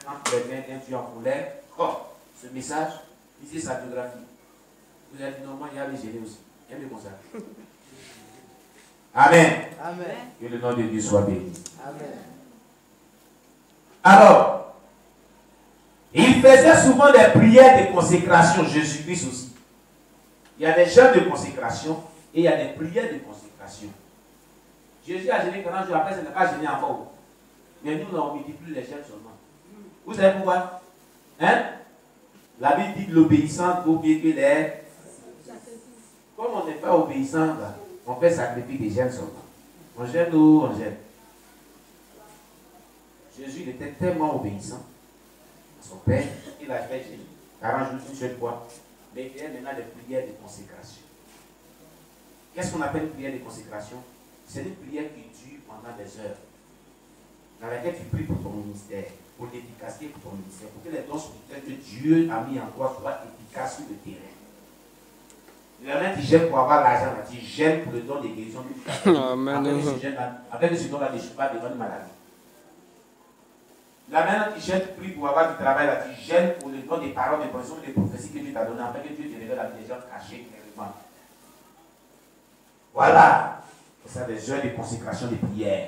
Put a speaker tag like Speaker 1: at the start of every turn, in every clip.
Speaker 1: entre les mains d'un Dieu en colère. Oh, ce message, lisez sa biographie. Vous allez dire non, moi, il y a les gêner aussi. Il y a des comme ça. Amen.
Speaker 2: Amen.
Speaker 1: Que le nom de Dieu soit béni.
Speaker 2: Amen.
Speaker 1: Alors, il faisait souvent des prières de consécration, Jésus-Christ aussi. Il y a des jeûnes de consécration et il y a des prières de consécration. Jésus a gêné 40 jours, après, ça n'a pas gêné encore. Mais nous, on ne multiplie les jeûnes seulement. Vous savez pourquoi? Hein? La Bible dit que l'obéissance vaut mieux que les. Comme on n'est pas obéissant, là, on fait sacrifier des jeûnes seulement. On gêne ou on gêne? Jésus il était tellement obéissant à son Père, il a fait 40 jours une seule fois, mais il y a maintenant des prières de consécration. Qu'est-ce qu'on appelle une prière de consécration? C'est une prière qui dure pendant des heures, dans laquelle tu pries pour ton ministère, pour l'efficacité pour ton ministère, pour que les dons spirituels que Dieu a mis en toi soient efficaces sur le terrain. Il y en a qui gênent pour avoir l'argent, qui gênent pour le don de guérison. Avec ce don-là, je ne suis pas devant une maladie. La main qui gêne prie pour avoir du travail, là, qui gêne pour le don des paroles, des pensions, des prophéties que Dieu t'a donné, afin que Dieu te révèle la vie des gens cachés clairement. Voilà. C'est ça des heures de consécration, de prière.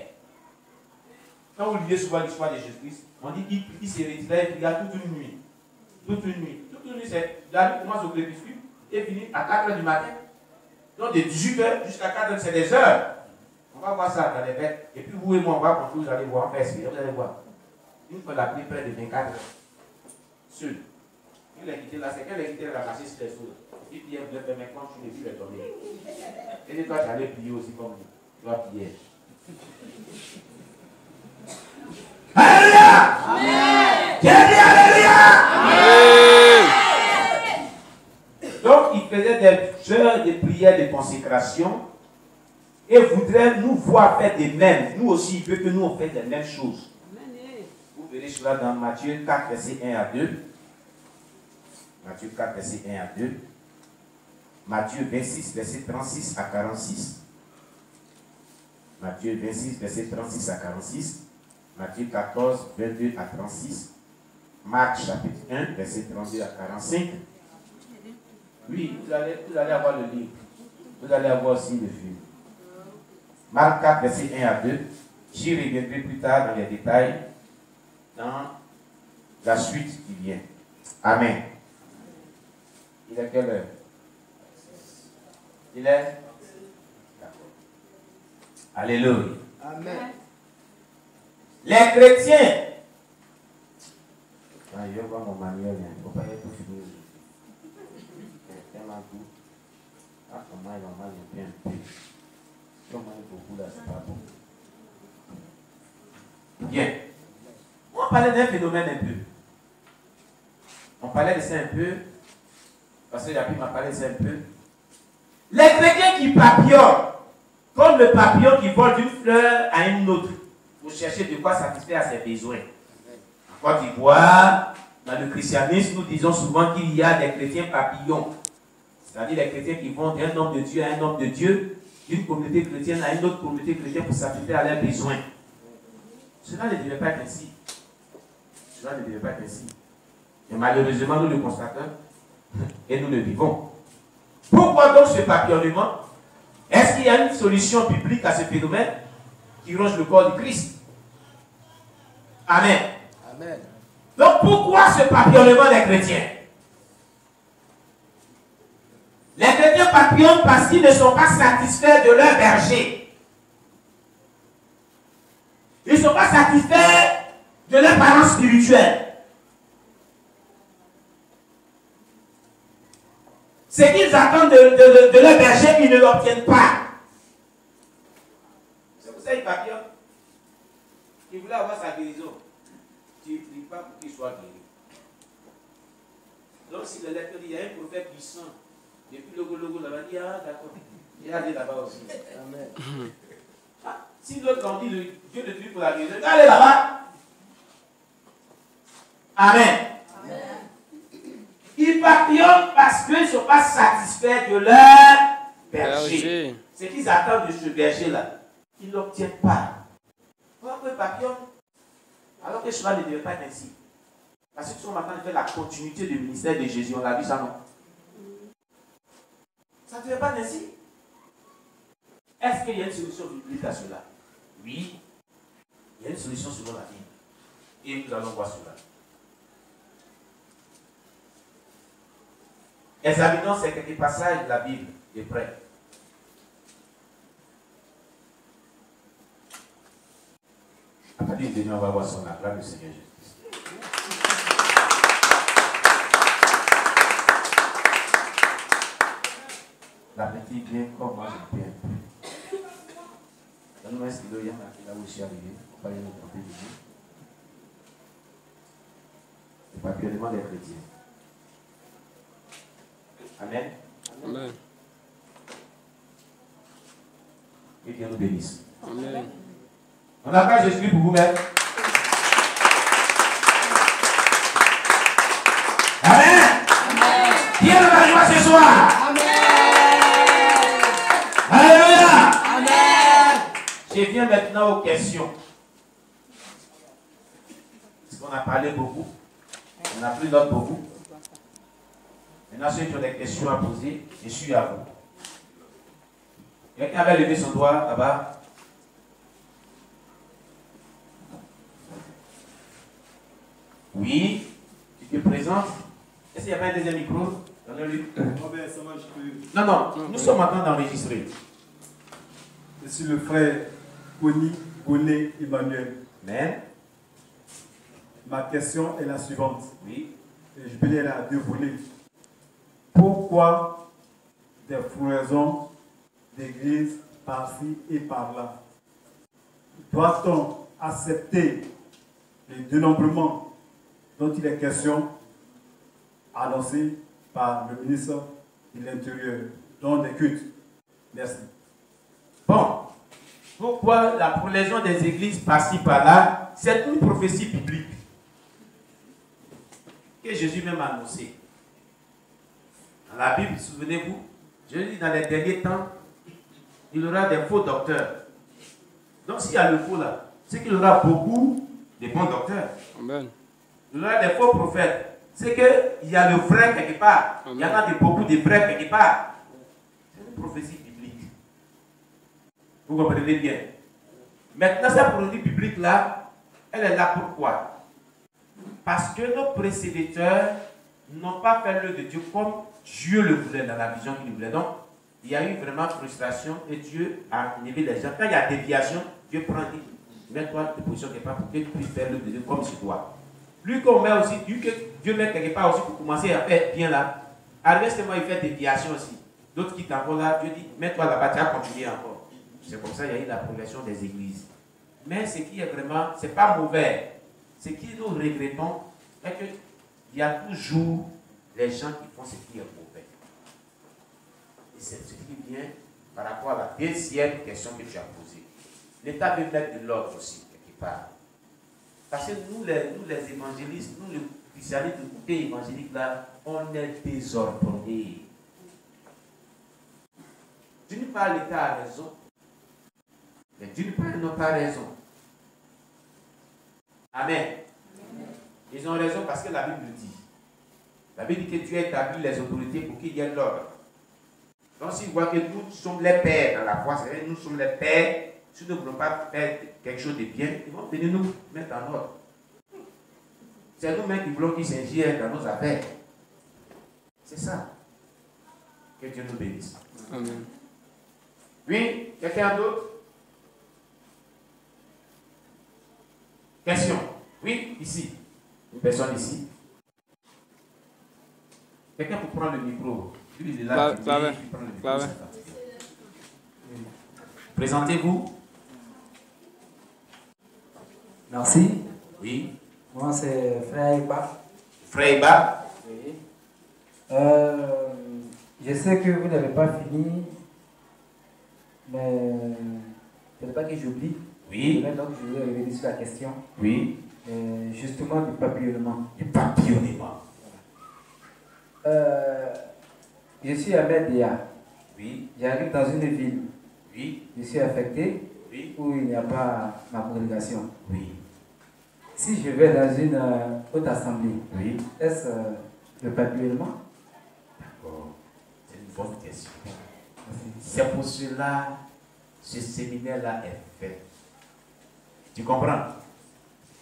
Speaker 1: Quand vous lisez souvent l'histoire de Jésus-Christ, on dit qu'il s'est retiré et pria toute une nuit. Toute une nuit. Toute une nuit, c'est la nuit commence au crépuscule et finit à 4 h du matin. Donc de 18 h jusqu'à 4 h, c'est des heures. On va voir ça dans les bêtes. Et puis vous et moi, on va quand vous allez voir, on va expliquer, vous allez voir. Une fois la prière près de 24 heures. Seul. Il a quitté là, c'est qu'elle a quitté la marcher sur les sauts. Il priait, vous devez faire quand tu ne plus les tomber. Et toi, tu allais prier aussi comme lui. Tu vas prier. Alléluia! Amen! Qui a dit Alléluia? Amen! Donc, il faisait des heures de prière de consécration et voudrait nous voir faire des mêmes. Nous aussi, il veut que nous on fasse les mêmes choses. Vous verrez cela dans Matthieu 4, verset 1 à 2. Matthieu 4, verset 1 à 2. Matthieu 26, verset 36 à 46. Matthieu 26, verset 36 à 46. Matthieu 14, 22 à 36. Marc chapitre 1, verset 32 à 45. Oui, vous allez avoir le livre. Vous allez avoir aussi le film. Marc 4, verset 1 à 2. J'y reviendrai plus tard dans les détails, dans la suite qui vient. Amen. Il est quelle heure? Il est? D'accord. Alléluia.
Speaker 2: Amen.
Speaker 1: Les chrétiens. Ah, je vais voir mon manuel. Il ne faut pas être tout fini. Tellement tout. Ah, comment il va mal un peu. Comment il beaucoup là, c'est pas bon. Bien. On parlait d'un phénomène un peu. On parlait de ça un peu. Parce que Yapi m'a parlé de ça un peu. Les chrétiens qui papillonnent, comme le papillon qui vole d'une fleur à une autre, pour chercher de quoi satisfaire à ses besoins. En Côte d'Ivoire, dans le christianisme, nous disons souvent qu'il y a des chrétiens papillons. C'est-à-dire les chrétiens qui vont d'un homme de Dieu à un homme de Dieu, d'une communauté chrétienne à une autre communauté chrétienne pour satisfaire à leurs besoins. Cela ne devait pas être ainsi. Cela ne devait pas être ainsi. Et malheureusement, nous le constatons et nous le vivons. Pourquoi donc ce papillonnement? Est-ce qu'il y a une solution biblique à ce phénomène qui ronge le corps du Christ? Amen.
Speaker 2: Amen.
Speaker 1: Donc pourquoi ce papillonnement des chrétiens? Les chrétiens papillonnent parce qu'ils ne sont pas satisfaits de leur berger. Ils ne sont pas satisfaits de leurs parents spirituels. Ce qu'ils attendent de leur berger, ils ne l'obtiennent pas. C'est pour ça qu'ils papillonnent. Ils voulaient avoir sa guérison. Tu ne pries pas pour qu'il soit guéri. Donc si le lecteur dit, il y a un prophète qui sent, depuis le logo là-bas, il dit, ah d'accord, il y a allé là-bas aussi. Amen. Ah, si l'autre on dit, Dieu ne prie pour la guérison, allez là-bas. Amen. Amen. Ils papillonnent parce qu'ils ne sont pas satisfaits de leur berger. Ce qu'ils attendent de ce berger-là, ils ne l'obtiennent pas. Pourquoi ils papillonnent? Alors que cela ne devait pas être ainsi. Parce que ce matin, on fait la continuité du ministère de Jésus. On l'a vu ça, non? Ça ne te fait pas ainsi? Est-ce qu'il y a une solution biblique à cela? Oui. Il y a une solution selon la Bible. Et nous allons voir cela. Examinons ces quelques passages de la Bible de près. À partir de nous, on va voir son acclame, le Seigneur Jésus. La petite vient comme moi, je viens. Donne-moi un stylo, il y en a qui là où je suis arrivé. On va aller le papier de Dieu. Le papillonnement des chrétiens. Amen.
Speaker 2: Amen.
Speaker 1: Et Dieu nous bénisse.
Speaker 2: Amen.
Speaker 1: On acclame Jésus pour vous-même. Amen. Dieu nous va joie ce soir.
Speaker 3: Amen.
Speaker 1: Alléluia.
Speaker 3: Amen.
Speaker 1: Je viens maintenant aux questions. Parce qu'on a parlé beaucoup. On a pris d'autres beaucoup. Maintenant, ceux qui ont des questions à poser, je suis à vous. Quelqu'un avait levé son doigt là-bas. Oui, tu te présentes. Est-ce qu'il y avait un deuxième micro? Donnez-lui. Non, non, nous sommes en train d'enregistrer.
Speaker 4: Je suis le frère Koni Goné Emmanuel.
Speaker 1: Amen.
Speaker 4: Ma question est la suivante.
Speaker 1: Oui.
Speaker 4: Et je peux lire à deux volets. Pourquoi des floraisons d'église par-ci et par-là? Doit-on accepter le dénombrement dont il est question annoncé par le ministre de l'Intérieur dans des cultes? Merci.
Speaker 1: Bon, pourquoi la prolongation des églises par-ci par-là? C'est une prophétie biblique que Jésus même a annoncée. Dans la Bible, souvenez-vous, je dis dans les derniers temps, il y aura des faux docteurs. Donc s'il y a le faux là, c'est qu'il y aura beaucoup de bons docteurs.
Speaker 2: Amen.
Speaker 1: Il y aura des faux prophètes. C'est qu'il y a le vrai quelque part.
Speaker 2: Amen.
Speaker 1: Il y en a beaucoup de vrais quelque part. C'est une prophétie biblique. Vous comprenez bien. Maintenant, cette prophétie biblique là, elle est là pourquoi? Parce que nos prédécesseurs n'ont pas fait l'œuvre de Dieu comme Dieu le voulait, dans la vision qu'il voulait. Donc, il y a eu vraiment frustration et Dieu a élevé les gens. Quand il y a déviation, Dieu prend et dit, mets-toi de position quelque part pour que tu puisses faire l'œuvre de Dieu comme tu dois. Lui qu'on met aussi, Dieu met quelque part aussi pour commencer à faire bien là. Arrivé ce moment, il fait déviation aussi. D'autres qui t'envoient là, Dieu dit, mets-toi là-bas, tu vas continuer encore. C'est comme ça qu'il y a eu la progression des églises. Mais ce qui est vraiment, ce n'est pas mauvais. Ce que nous regrettons, c'est qu'il y a toujours les gens qui font ce qui est mauvais. Et c'est ce qui vient par rapport à la deuxième question que tu as posée. L'État veut mettre de l'ordre aussi, quelque part. Parce que nous les évangélistes, nous les spécialistes du côté évangélique là, on est désordonnés. D'une part, l'État a raison, mais d'une part, ils n'ont pas raison. Amen. Ils ont raison parce que la Bible le dit. La Bible dit que Dieu a établi les autorités pour qu'il y ait l'ordre. Donc s'ils voient que nous sommes les pères dans la foi, c'est vrai, nous sommes les pères, si nous ne voulons pas faire quelque chose de bien, ils vont venir nous mettre en ordre. C'est nous-mêmes qui voulons qu'ils s'ingèrent dans nos affaires. C'est ça. Que Dieu nous bénisse.
Speaker 2: Amen.
Speaker 1: Oui, quelqu'un d'autre? Question. Oui, ici. Une personne ici. Quelqu'un pour prendre le micro. Lui, il est là. Il prend le micro. Présentez-vous.
Speaker 5: Merci.
Speaker 1: Oui.
Speaker 5: Moi, c'est Frère Iba.
Speaker 1: Frère Iba.
Speaker 5: Oui. Je sais que vous n'avez pas fini, mais il ne faut pas que j'oublie.
Speaker 1: Oui.
Speaker 5: Donc, je vais revenir sur la question.
Speaker 1: Oui.
Speaker 5: Justement, du papillonnement.
Speaker 1: Du papillonnement.
Speaker 5: Je suis à Média.
Speaker 1: Oui.
Speaker 5: J'arrive dans une ville.
Speaker 1: Oui.
Speaker 5: Je suis affecté
Speaker 1: Oui.
Speaker 5: où il n'y a pas ma congrégation.
Speaker 1: Oui.
Speaker 5: Si je vais dans une haute assemblée,
Speaker 1: Oui.
Speaker 5: est-ce le papillonnement?
Speaker 1: D'accord. C'est une bonne question. C'est pour cela ce séminaire-là est fait. Tu comprends?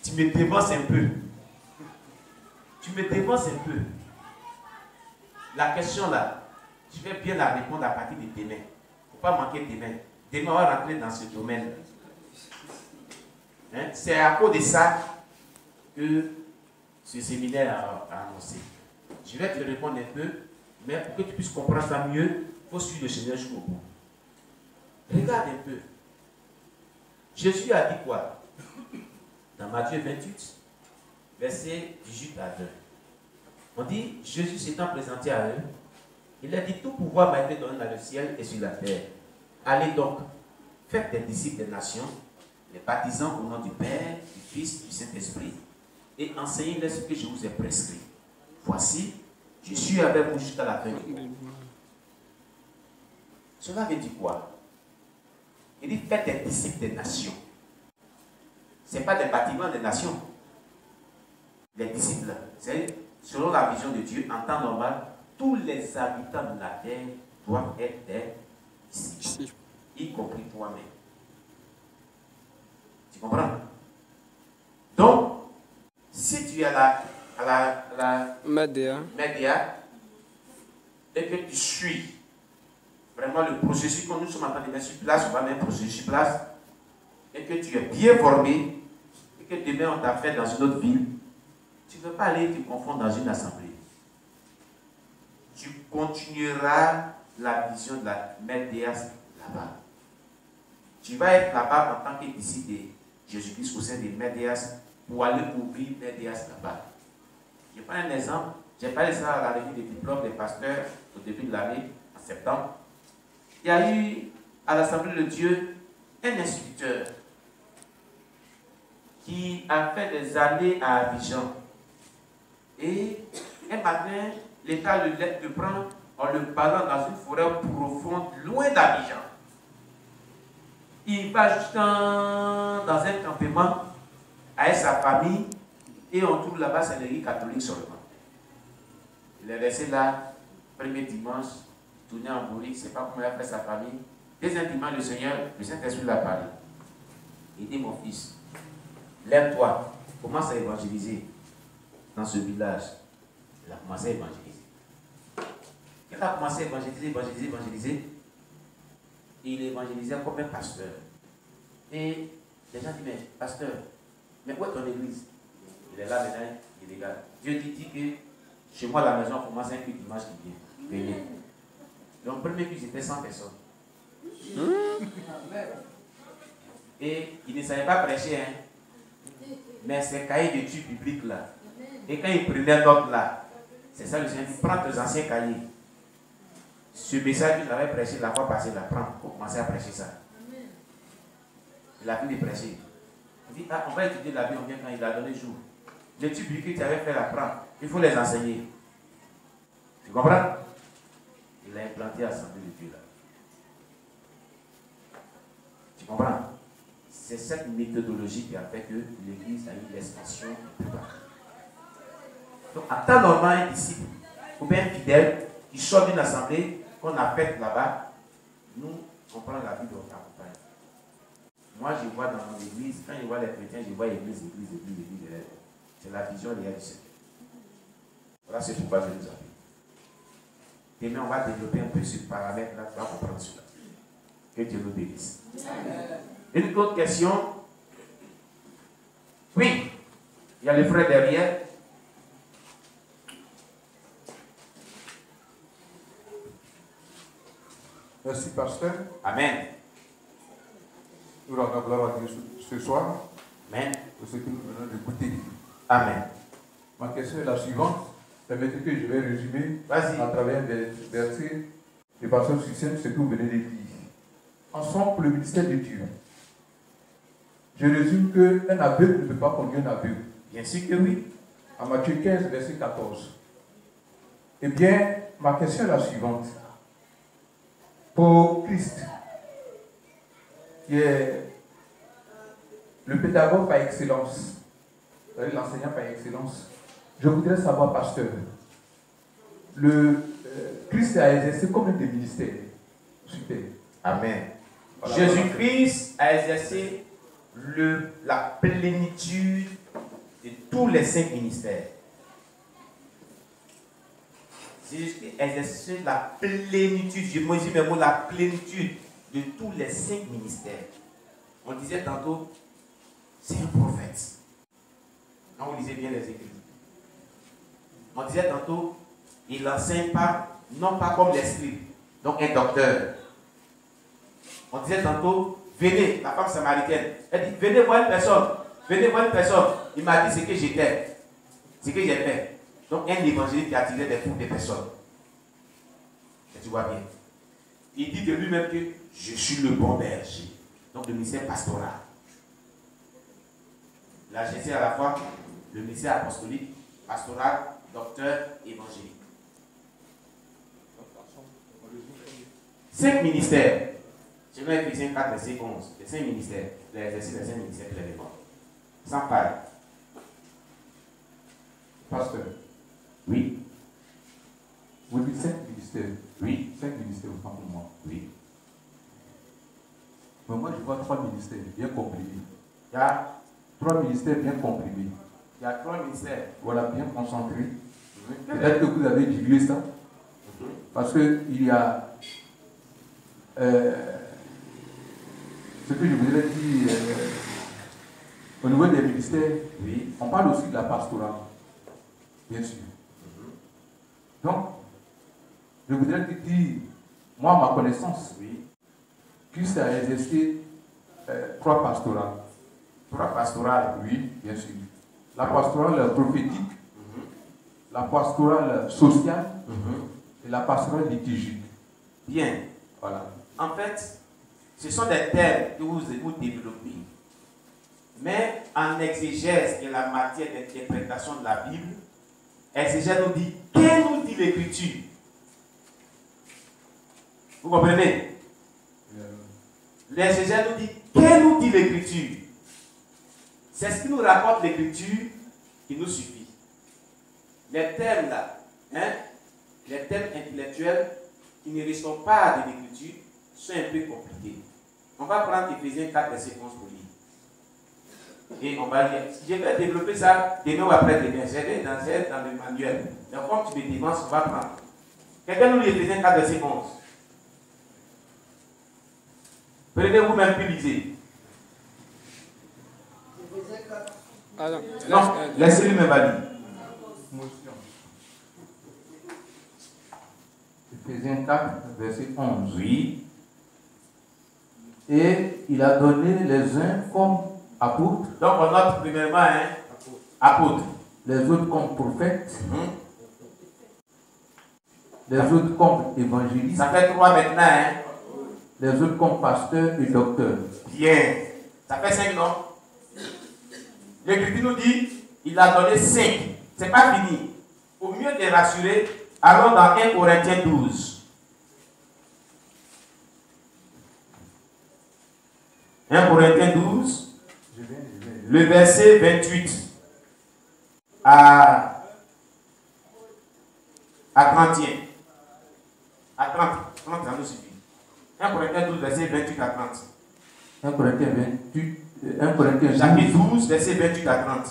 Speaker 1: Tu me dévances un peu. Tu me dévances un peu. La question là, je vais bien la répondre à partir de demain. Il ne faut pas manquer demain. Demain, on va rentrer dans ce domaine. Hein? C'est à cause de ça que ce séminaire a annoncé. Je vais te répondre un peu, mais pour que tu puisses comprendre ça mieux, il faut suivre le Seigneur jusqu'au bout. Regarde un peu. Jésus a dit quoi? Dans Matthieu 28, verset 18 à 2. On dit, Jésus s'étant présenté à eux, il a dit, tout pouvoir m'a été donné dans le ciel et sur la terre. Allez donc, faites des disciples des nations, les baptisant au nom du Père, du Fils, du Saint-Esprit, et enseignez-les ce que je vous ai prescrit. Voici, je suis avec vous jusqu'à la fin du monde. Cela veut dire quoi? Il dit, faites des disciples des nations. Ce n'est pas des bâtiments des nations. Les disciples, c'est selon la vision de Dieu, en temps normal, tous les habitants de la terre doivent être des disciples, y compris toi-même. Tu comprends? Donc, si tu es à la média et que tu suis vraiment le processus que nous sommes en train de mettre sur place, on va mettre un processus sur place, et que tu es bien formé, et que demain on t'a fait dans une autre ville, tu ne veux pas aller te confondre dans une assemblée. Tu continueras la vision de la Médias là-bas. Tu vas être là-bas en tant que disciple de Jésus-Christ au sein des Médias pour aller ouvrir Médias là-bas. Je prends un exemple. J'ai parlé ça à la revue des diplômes des pasteurs au début de l'année, en septembre. Il y a eu à l'Assemblée de Dieu un instituteur qui a fait des années à Abidjan. Et un matin, l'État le prend en le balançant dans une forêt profonde, loin d'Abidjan. Il va juste dans un campement avec sa famille et on trouve là-bas, c'est l'église catholique seulement. Il est resté là, premier dimanche, tourné en bourrique, je ne sais pas comment il a fait sa famille. Deuxième dimanche, le Seigneur, le Saint-Esprit l'a parlé. Il dit, mon fils, lève-toi, commence à évangéliser dans ce village. Il a commencé à évangéliser. Il a commencé à évangéliser. Et il évangélisait comme un pasteur. Et les gens disent, mais pasteur, mais où est ton église? Il est là maintenant, il regarde. Dieu dit que chez moi, à la maison, on commence un culte dimanche qui vient. Venez. Donc, le premier culte, c'était 100 personnes. Et il ne savait pas prêcher, hein. Mais ces cahiers d'études bibliques là. Et quand il prenait note là, c'est ça le Seigneur dit, prends tes anciens cahiers. Ce message que j'avais prêché la fois passée, là, prends, pour commencer à prêcher ça. Il a fini de prêcher. Il dit, ah, on va étudier la Bible, on vient quand il a donné jour. Les études bibliques que tu avais fait la prendre, il faut les enseigner. Tu comprends? Il a implanté l'Assemblée de Dieu là. Tu comprends? C'est cette méthodologie qui a fait que l'Église a eu l'expansion de partout. Donc, à temps normal, un disciple ou bien un fidèle qui sort d'une assemblée qu'on a faite là-bas, nous, on prend la Bible, on accompagne. Moi, je vois dans mon église, quand je vois les chrétiens, je vois église. C'est la vision réelle du Seigneur. Voilà, c'est pourquoi je nous appelle. Demain, on va développer un peu ce paramètre-là, tu vas comprendre cela. Que Dieu nous bénisse. Amen. Une autre question? Oui, il y a le frère derrière.
Speaker 2: Merci, pasteur.
Speaker 1: Amen.
Speaker 2: Nous rendons gloire à Dieu ce soir.
Speaker 1: Amen.
Speaker 2: Pour ce que nous venons de goûter.
Speaker 1: Amen.
Speaker 2: Ma question est la suivante. Permettez que je vais résumer à travers des versets de façon succincte ce que vous venez de dire. Ensemble pour le ministère de Dieu. Je résume qu'un aveugle ne peut pas conduire un aveugle.
Speaker 1: Bien sûr que oui.
Speaker 2: À Matthieu 15, verset 14. Eh bien, ma question est la suivante. Pour Christ, qui est le pédagogue par excellence, l'enseignant par excellence. Je voudrais savoir, pasteur, le Christ a exercé combien de ministères sur terre?
Speaker 1: Amen.
Speaker 2: Voilà,
Speaker 1: Jésus-Christ a exercé la plénitude de tous les 5 ministères. Jésus-Christ a exercé la plénitude, je me dis mes mots, la plénitude de tous les 5 ministères. On disait tantôt, c'est un prophète. Quand vous lisez bien les Écritures. On disait tantôt, il n'enseigne pas, non pas comme les scribes, donc un docteur. On disait tantôt, venez, la femme samaritaine, elle dit, venez voir une personne, venez voir une personne. Il m'a dit ce que j'étais, ce que j'ai fait. Donc un évangéliste qui attirait des foules de personnes. Et tu vois bien. Il dit de lui-même que je suis le bon berger. Donc le ministère pastoral. Là, j'ai à la fois le ministère apostolique, pastoral, docteur, évangélique. 5 ministères. Je vais Éphésiens 4, verset 11. Les 5 ministères. L'exercice des 5 ministères pleinement. Sans faille.
Speaker 2: Pasteur.
Speaker 1: Oui.
Speaker 2: Vous dites 5 ministères.
Speaker 1: Oui.
Speaker 2: 5 ministères autant pour moi.
Speaker 1: Oui.
Speaker 2: Mais moi, je vois 3 ministères bien comprimés.
Speaker 1: Il y a
Speaker 2: 3 ministères bien comprimés.
Speaker 1: 3 ministères.
Speaker 2: Voilà, bien concentrés. Peut-être que vous avez dilué ça. Parce qu'il y a ce que je voudrais dire au niveau des ministères.
Speaker 1: Oui.
Speaker 2: On parle aussi de la pastorale, bien sûr. Donc, je voudrais te dire, moi, à ma connaissance,
Speaker 1: Oui.
Speaker 2: Christ a exercé 3 pastorales.
Speaker 1: 3 pastorales.
Speaker 2: Oui, bien sûr. La pastorale prophétique, la pastorale sociale et la pastorale liturgique.
Speaker 1: Bien.
Speaker 2: Voilà.
Speaker 1: En fait, ce sont des thèmes que vous développez. Mais en exégèse et la matière d'interprétation de la Bible, l'exégèse nous dit, qu'est-ce nous dit l'Écriture? Vous comprenez? L'exégèse nous dit, qu'est-ce nous dit l'Écriture? C'est ce qui nous rapporte l'Écriture qui nous suffit. Les thèmes là, les thèmes intellectuels qui ne répondent pas de l'Écriture sont un peu compliqués. On va prendre Éphésiens 4, verset 11 pour lire. Et on va lire. Je vais développer ça demain ou après-demain. J'ai dans le manuel. Donc, comme tu me demandes, on va prendre. Quelqu'un nous lit Éphésiens 4, verset 11. Prenez vous-même puis lisez. Non, laissez-lui même lire.
Speaker 2: Éphésiens 4, verset 11.
Speaker 1: Oui.
Speaker 2: Et il a donné les uns comme apôtres.
Speaker 1: Donc on note premièrement, apôtres.
Speaker 2: Les autres comme prophètes. Les autres comme évangélistes.
Speaker 1: Ça fait 3 maintenant,
Speaker 2: Les autres comme pasteurs et docteurs.
Speaker 1: Bien. Ça fait 5, non? L'Écriture nous dit, il a donné 5. C'est pas fini. Au mieux de rassurer, allons dans 1 Corinthiens 12. 1 Corinthiens 12, le verset 28 à 31. À 30. 30, ça nous suffit. 1 Corinthiens 12, verset 28 à 30.
Speaker 2: 1 Corinthiens 28, 1 Corinthiens
Speaker 1: Chapitre 12, verset 28 à 30.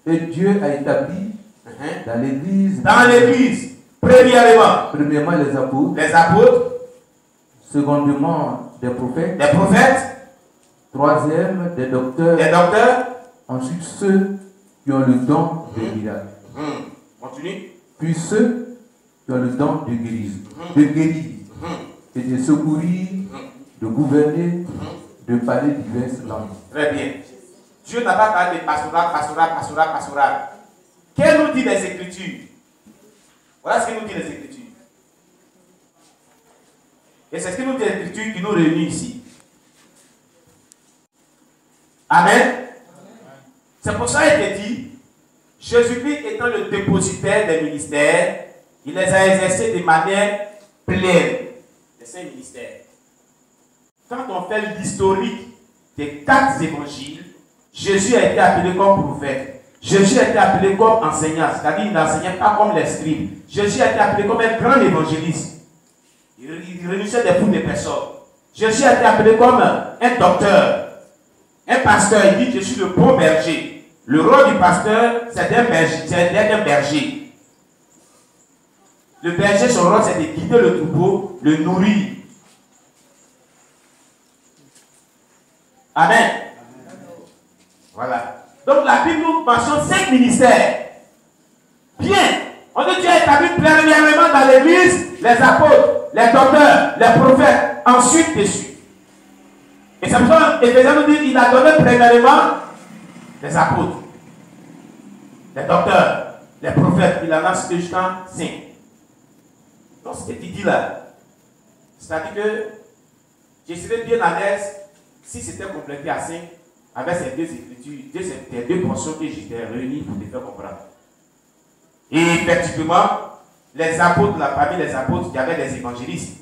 Speaker 2: Et Dieu a établi dans l'Église.
Speaker 1: Dans l'Église, premièrement les apôtres,
Speaker 2: secondement des prophètes, troisième des docteurs, ensuite ceux qui ont le don de miracles.
Speaker 1: Continue.
Speaker 2: Puis ceux qui ont le don de guérir, et de secourir, de gouverner, de parler diverses langues.
Speaker 1: Très bien. Dieu n'a pas parlé de pastoral. Qu'est-ce que nous dit les Écritures? Voilà ce que nous dit les Écritures. Et c'est ce que nous dit les Écritures qui nous réunit ici. Amen. C'est pour ça qu'il est dit, Jésus-Christ étant le dépositaire des ministères, il les a exercés de manière pleine. Les 5 ministères. Quand on fait l'historique des 4 évangiles, Jésus a été appelé comme prophète. Jésus a été appelé comme enseignant, c'est-à-dire il n'enseignait pas comme les scribes. Jésus a été appelé comme un grand évangéliste. Il réunissait des foules de personnes. Jésus a été appelé comme un docteur, un pasteur. Il dit, je suis le bon berger. Le rôle du pasteur, c'est d'être un berger. Le berger, son rôle, c'est de guider le troupeau, le nourrir. Amen. Voilà. Donc la Bible nous mentionne 5 ministères. Bien. On dit Dieu a établi premièrement dans l'église les apôtres, les docteurs, les prophètes, ensuite les suites. Et c'est pour ça qu'Éphésiens nous dit qu'il a donné premièrement les apôtres, les docteurs, les prophètes. Il en a cité jusqu'à 5. Donc ce qu'il dit là, c'est-à-dire que je serais bien à l'aise si c'était complété à 5 avec ces deux écritures, ces deux portions que j'étais réunies pour te faire comprendre. Et effectivement, les apôtres, parmi les apôtres, il y avait des évangélistes,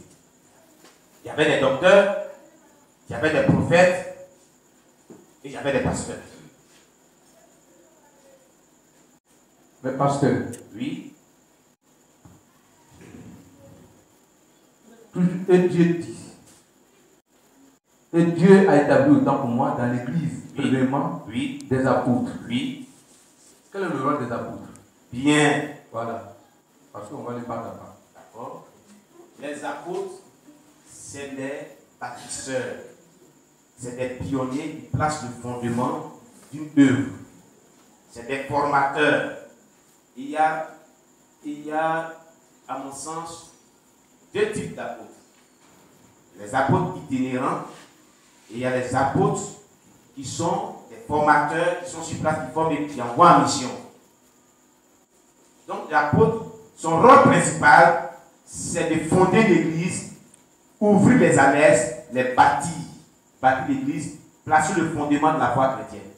Speaker 1: il y avait des docteurs, il y avait des prophètes et il y avait des pasteurs.
Speaker 2: Mais pasteur,
Speaker 1: oui.
Speaker 2: Et Dieu dit, et Dieu a établi autant pour moi dans l'église, premièrement,
Speaker 1: oui.
Speaker 2: Des apôtres.
Speaker 1: Oui.
Speaker 2: Quel est le rôle des apôtres?
Speaker 1: Bien.
Speaker 2: Voilà. Parce qu'on va les parler là-bas.
Speaker 1: D'accord. Les apôtres, c'est des bâtisseurs. C'est des pionniers qui placent le fondement d'une œuvre. C'est des formateurs. Il y a, à mon sens, deux types d'apôtres. Les apôtres itinérants et il y a les apôtres qui sont des formateurs, qui sont sur place, qui forment et qui envoient en mission. Donc l'apôtre, son rôle principal, c'est de fonder l'église, ouvrir les annexes, les bâtir l'église, placer le fondement de la foi chrétienne.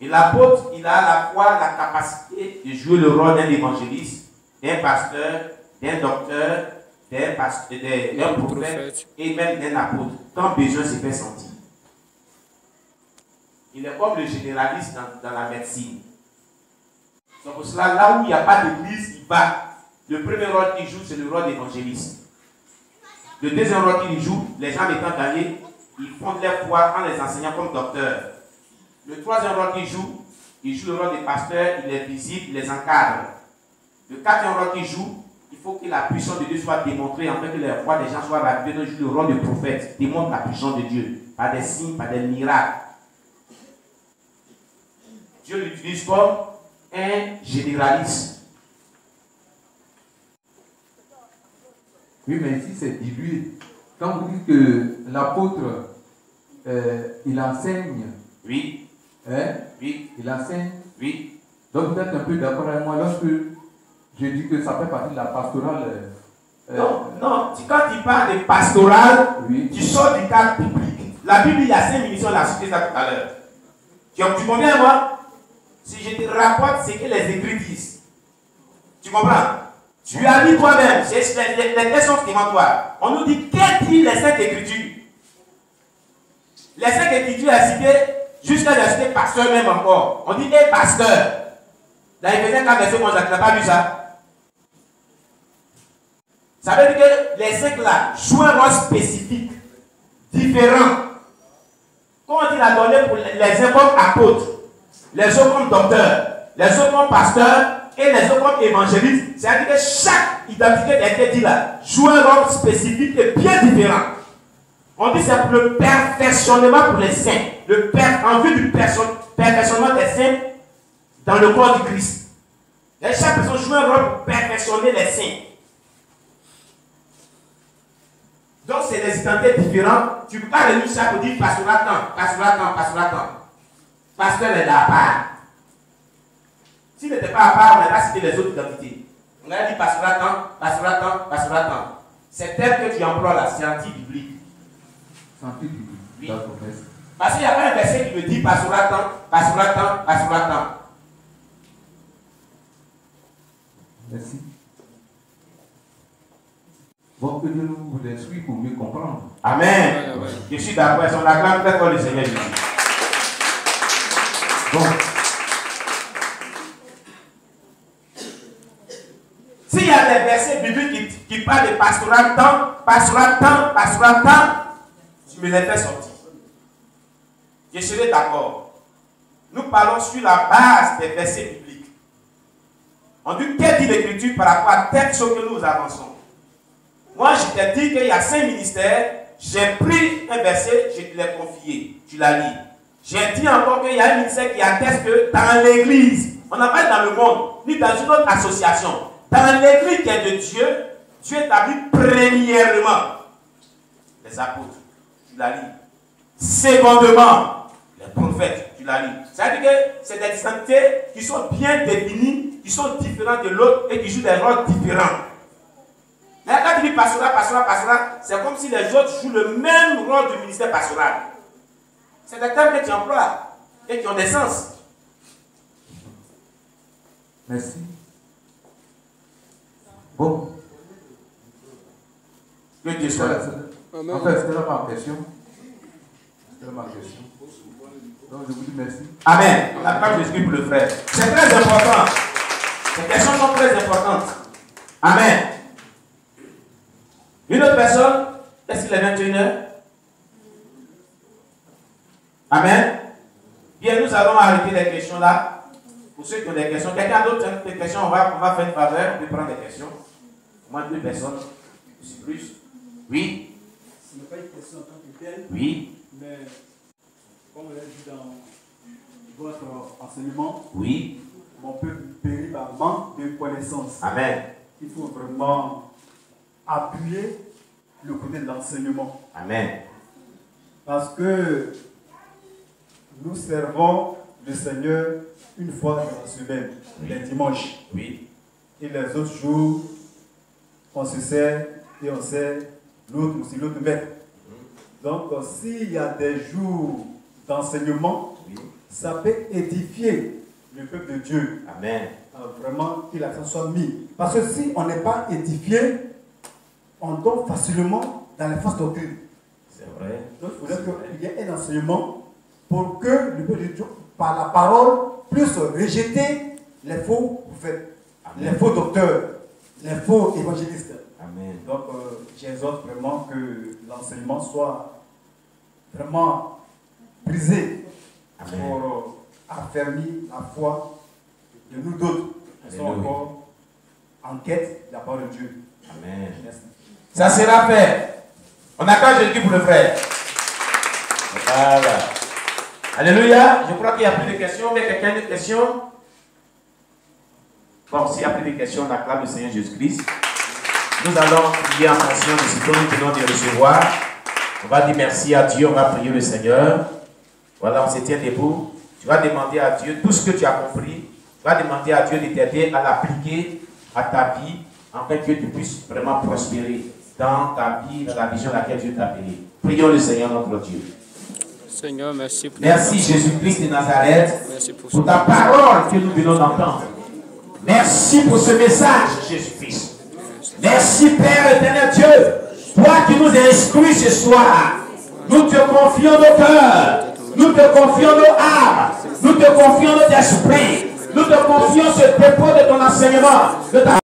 Speaker 1: Et l'apôtre, il a à la fois la capacité de jouer le rôle d'un évangéliste, d'un pasteur, d'un docteur, d'un prophète et même d'un apôtre, quand besoin se fait sentir. Il est comme le généraliste dans la médecine. C'est pour cela, là où il n'y a pas d'église, il va. Le premier rôle qu'il joue, c'est le rôle d'évangéliste. Le deuxième rôle qu'il joue, les gens étant gagnés, ils fondent leur foi en les enseignant comme docteurs. Le troisième rôle qu'il joue le rôle des pasteurs, il les visite, il les encadre. Le quatrième rôle qu'il joue, il faut que la puissance de Dieu soit démontrée, afin que la foi des gens soit ravivée. Donc, il joue le rôle de prophète, démontre la puissance de Dieu, par des signes, par des miracles. Dieu l'utilise comme un généraliste.
Speaker 2: Oui, mais ici c'est dilué. Quand vous dites que l'apôtre, il enseigne.
Speaker 1: Oui.
Speaker 2: Hein?
Speaker 1: Oui.
Speaker 2: Il enseigne.
Speaker 1: Oui.
Speaker 2: Donc vous êtes un peu d'accord avec moi lorsque je dis que ça fait partie de la pastorale.
Speaker 1: Non, quand tu parles de pastorale,
Speaker 2: oui.
Speaker 1: Tu sors du cadre biblique. La Bible, il y a 5 ministères, on l'a cité ça tout à l'heure. Tu comprends moi? Si je te rapporte ce que les écrits disent, tu comprends? Tu as lu toi-même, les textes sont devant toi. On nous dit, qu'est-ce dit les 5 écritures? Les 5 écritures à citer, jusqu'à la cité pasteur même encore. On dit, hé pasteur. Dans Éphésiens 4, verset 11, tu n'as pas lu ça? Ça veut dire que les 5 là jouent un rôle spécifique, différent. Comment il a donné pour les uns comme apôtres, les autres comme docteurs, les autres comme pasteurs et les autres comme évangélistes. C'est-à-dire que chaque identité qui a été dit là joue un rôle spécifique et bien différent. On dit que c'est pour le perfectionnement pour les saints, en vue du perfectionnement des saints dans le corps du Christ. Et chaque personne joue un rôle pour perfectionner les saints. Donc c'est des identités différentes. Tu ne peux pas réunir ça pour dire pastorat tant. Pasteur est là à part. S'il n'était pas à part, on n'a pas cité les autres identités. On a dit pastorat tant. C'est tel que tu emploies là, c'est anti-biblique.
Speaker 2: C'est anti-biblique.
Speaker 1: Oui. Parce qu'il n'y a pas un verset qui me dit pastorat tant.
Speaker 2: Merci. Bon, que Dieu nous instruit pour mieux comprendre.
Speaker 1: Amen. Je suis d'accord. On acclame très fort le Seigneur Jésus.
Speaker 2: Bon.
Speaker 1: des versets bibliques qui parlent de pastoral temps, tu me les fais sortir. Je serai d'accord. Nous parlons sur la base des versets bibliques. On dit quelle dit l'Écriture par rapport à telle chose que nous avançons. Moi, je t'ai dit qu'il y a 5 ministères. J'ai pris un verset, je te l'ai confié. Tu l'as lu. J'ai dit encore qu'il y a un ministère qui atteste que dans l'église, on n'a pas dans le monde, ni dans une autre association. Dans l'église qui est de Dieu, Dieu établit premièrement les apôtres. Tu l'as lu. Secondement, les prophètes. Tu l'as lu. C'est-à-dire que c'est des saintetés qui sont bien définies, qui sont différentes de l'autre et qui jouent des rôles différents. Mais quand tu dis pastoral, c'est comme si les autres jouent le même rôle du ministère pastoral. C'est des termes que tu emploies et qui ont des sens.
Speaker 2: Merci. Bon.
Speaker 1: Que Dieu soit là.
Speaker 2: En fait, c'était là ma question. C'était là ma question. Donc, je vous dis merci.
Speaker 1: Amen. On n'a pas d'esprit pour le frère. C'est très important. Ces questions sont très importantes. Amen. Une autre personne, est-ce qu'il est 21h? Amen. Bien, nous allons arrêter les questions là. Pour ceux qui ont des questions, quelqu'un d'autre a des questions, on va faire une faveur, on peut prendre des questions. Au moins 2 personnes, c'est plus. Oui.
Speaker 4: Ce n'est pas une question en tant que telle.
Speaker 1: Oui.
Speaker 4: Mais comme on l'a dit dans votre enseignement,
Speaker 1: oui.
Speaker 4: Mon peuple périt par manque de connaissances.
Speaker 1: Amen.
Speaker 4: Il faut vraiment appuyer le côté de l'enseignement.
Speaker 1: Amen.
Speaker 4: Parce que nous servons le Seigneur une fois dans la semaine, les dimanches.
Speaker 1: Oui.
Speaker 4: Et les autres jours, on se sert et on sert l'autre aussi, l'autre maître. Donc, s'il y a des jours d'enseignement, ça peut édifier le peuple de Dieu.
Speaker 1: Amen.
Speaker 4: Alors, vraiment, que l'accent soit mis. Parce que si on n'est pas édifié, on tombe facilement dans les fausses doctrines.
Speaker 1: C'est vrai.
Speaker 4: Donc, il faudrait qu'il y ait un enseignement pour que le peuple de Dieu, par la parole, puisse rejeter les faux prophètes, les faux docteurs, les faux évangélistes.
Speaker 1: Amen.
Speaker 4: Donc, j'exhorte vraiment que l'enseignement soit vraiment brisé.
Speaker 1: Amen.
Speaker 4: Pour affermir la foi de nous d'autres qui sont encore en quête de la parole de Dieu.
Speaker 1: Amen. Merci. Ça sera fait. On accorde Jésus pour le frère. Voilà. Alléluia. Je crois qu'il n'y a plus de questions. Mais quelqu'un a des questions? Bon, s'il n'y a plus de questions, on acclame le Seigneur Jésus-Christ. Nous allons prier en fonction de ce que nous venons de recevoir. On va dire merci à Dieu. On va prier le Seigneur. Voilà, on se tient debout. Tu vas demander à Dieu tout ce que tu as compris. Tu vas demander à Dieu de t'aider à l'appliquer à ta vie, afin que tu puisses vraiment prospérer dans ta vie, dans la vision à laquelle Dieu t'a appelé. Prions le Seigneur notre Dieu.
Speaker 3: Seigneur, merci pour
Speaker 1: merci Jésus-Christ de Nazareth,
Speaker 3: merci
Speaker 1: pour ta parole que nous venons d'entendre. Merci pour ce message, Jésus-Christ. Merci Père éternel Dieu, toi qui nous instruis ce soir. Nous te confions nos cœurs, nous te confions nos âmes, nous te confions notre esprit, nous te confions ce dépôt de ton enseignement, de ta